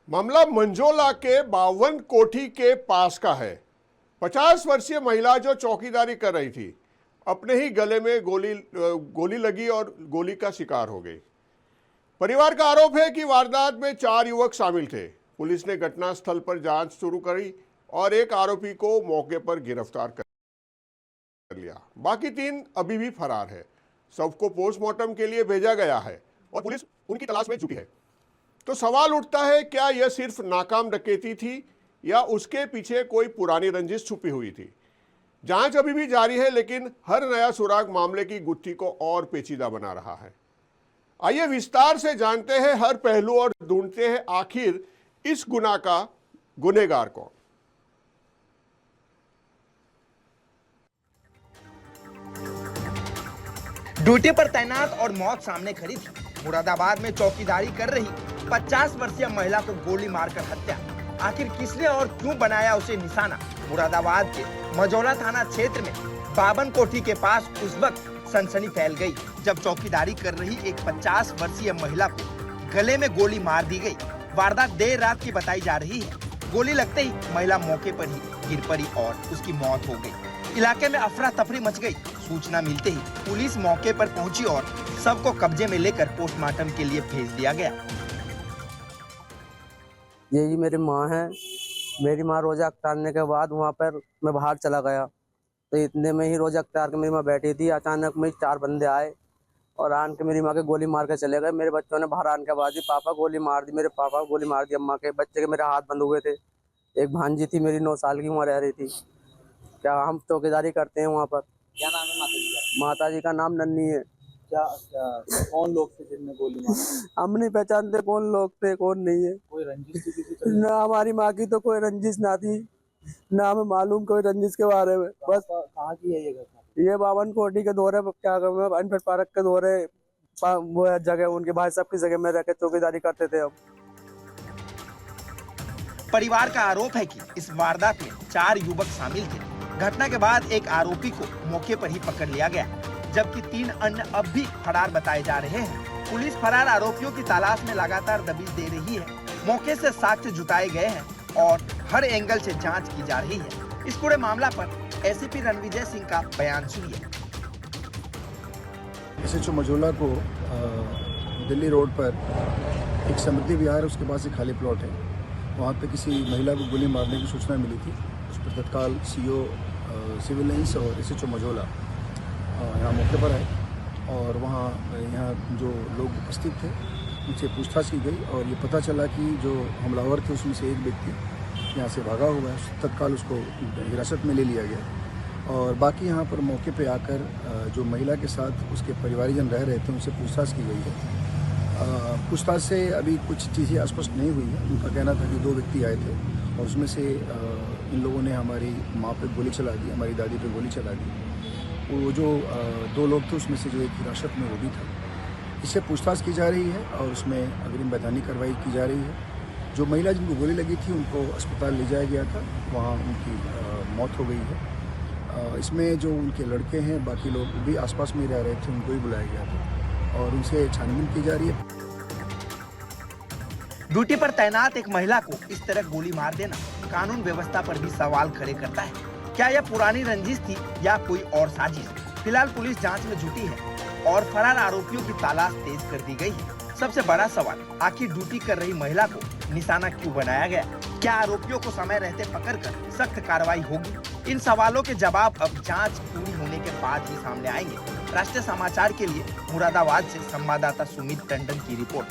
मामला मंझोला के 52 कोठी के पास का है। 50 वर्षीय महिला जो चौकीदारी कर रही थी, अपने ही गले में गोली लगी और गोली का शिकार हो गई। परिवार का आरोप है कि वारदात में 4 युवक शामिल थे। पुलिस ने घटनास्थल पर जांच शुरू करी और एक आरोपी को मौके पर गिरफ्तार कर लिया। बाकी 3 अभी भी फरार है। शव को पोस्टमार्टम के लिए भेजा गया है और पुलिस उनकी तलाश में जुटी है। तो सवाल उठता है, क्या यह सिर्फ नाकाम डकैती थी या उसके पीछे कोई पुरानी रंजिश छुपी हुई थी? जांच अभी भी जारी है, लेकिन हर नया सुराग मामले की गुत्थी को और पेचीदा बना रहा है। आइए विस्तार से जानते हैं हर पहलू और ढूंढते हैं आखिर इस गुनाह का गुनहगार कौन। ड्यूटी पर तैनात और मौत सामने खड़ी थी। मुरादाबाद में चौकीदारी कर रही 50 वर्षीय महिला को गोली मारकर हत्या। आखिर किसने और क्यों बनाया उसे निशाना? मुरादाबाद के मझौला थाना क्षेत्र में 52 कोठी के पास उस वक्त सनसनी फैल गई जब चौकीदारी कर रही एक 50 वर्षीय महिला को गले में गोली मार दी गई। वारदात देर रात की बताई जा रही है। गोली लगते ही महिला मौके पर ही गिर पड़ी और उसकी मौत हो गई। इलाके में अफरा तफरी मच गई। सूचना मिलते ही पुलिस मौके पर पहुंची और शव को कब्जे में लेकर पोस्टमार्टम के लिए भेज दिया गया। ये जी मेरी माँ है। मेरी माँ रोजा अख्तारने के बाद वहाँ पर मैं बाहर चला गया, तो इतने में ही रोजा अख्तार के मेरी माँ बैठी थी। अचानक में 4 बंदे आए और आन के मेरी माँ के गोली मार के चले गए। मेरे बच्चों ने बाहर आन के आवाज दी, पापा गोली मार दी, मेरे पापा गोली मार दी। अम्मा के बच्चे के मेरे हाथ बंद हुए थे। एक भांजी थी मेरी 9 साल की, वहाँ रह रही थी। क्या हम चौकीदारी करते हैं वहाँ पर। क्या नाम है माता जी का? माता जी का नाम नन्नी है। क्या कौन लोग थे जिनने गोली मारी? हम नहीं पहचानते कौन लोग थे कौन नहीं है। कोई रंजिश थी किसी तरह? ना हमारी माँ की तो कोई रंजिश ना थी, ना हमें मालूम कोई रंजिश के बारे में। बस कहाँ की है ये घटना? ये 52 कोठी के दौरे क्या कहूँ, अनफिट पार्क के दौरे वो जगह उनके भाई साहब की जगह में रहकर चौकीदारी करते थे हम। परिवार का आरोप है कि इस वारदात में 4 युवक शामिल थे। घटना के बाद एक आरोपी को मौके पर ही पकड़ लिया गया, जबकि 3 अन्य अब भी फरार बताए जा रहे हैं। पुलिस फरार आरोपियों की तलाश में लगातार दबिश दे रही है। मौके से साक्ष्य जुटाए गए हैं और हर एंगल से जांच की जा रही है। इस पूरे मामला पर एसीपी रणविजय सिंह का बयान सुनिए। एसएचओ मझौला को दिल्ली रोड पर एक समृद्धि विहार, उसके पास एक खाली प्लॉट है, वहाँ पे किसी महिला को गोली मारने की सूचना मिली थी। उस पर तत्काल सीओ सिविल लाइंस और एसएचओ मझौला यहाँ मौके पर आए और यहाँ जो लोग उपस्थित थे उनसे पूछताछ की गई और ये पता चला कि जो हमलावर थे उसमें से एक व्यक्ति यहाँ से भागा हुआ है। तत्काल उसको हिरासत में ले लिया गया और बाकी यहाँ पर मौके पे आकर जो महिला के साथ उसके परिवारजन रह रहे थे उनसे पूछताछ की गई है। पूछताछ से अभी कुछ चीज़ें स्पष्ट नहीं हुई है। उनका कहना था कि 2 व्यक्ति आए थे और उसमें से इन लोगों ने हमारी माँ पे गोली चला दी, हमारी दादी पे गोली चला दी। वो जो 2 लोग थे उसमें से जो एक हिरासत में वो भी था। इससे पूछताछ की जा रही है और उसमें अग्रिम वैधानिक कार्रवाई की जा रही है। जो महिला जिनको गोली लगी थी उनको अस्पताल ले जाया गया था, वहाँ उनकी मौत हो गई है। इसमें जो उनके लड़के हैं, बाकी लोग भी आसपास में रह रहे थे, उनको भी बुलाया गया था और उनसे छानबीन की जा रही है। ड्यूटी पर तैनात एक महिला को इस तरह गोली मार देना कानून व्यवस्था पर भी सवाल खड़े करता है। क्या यह पुरानी रंजिश थी या कोई और साजिश? फिलहाल पुलिस जांच में जुटी है और फरार आरोपियों की तलाश तेज कर दी गई है। सबसे बड़ा सवाल, आखिर ड्यूटी कर रही महिला को निशाना क्यों बनाया गया? क्या आरोपियों को समय रहते पकड़कर सख्त कार्रवाई होगी? इन सवालों के जवाब अब जांच पूरी होने के बाद ही सामने आएंगे। राष्ट्रीय समाचार के लिए मुरादाबाद से संवाददाता सुमित टंडन की रिपोर्ट।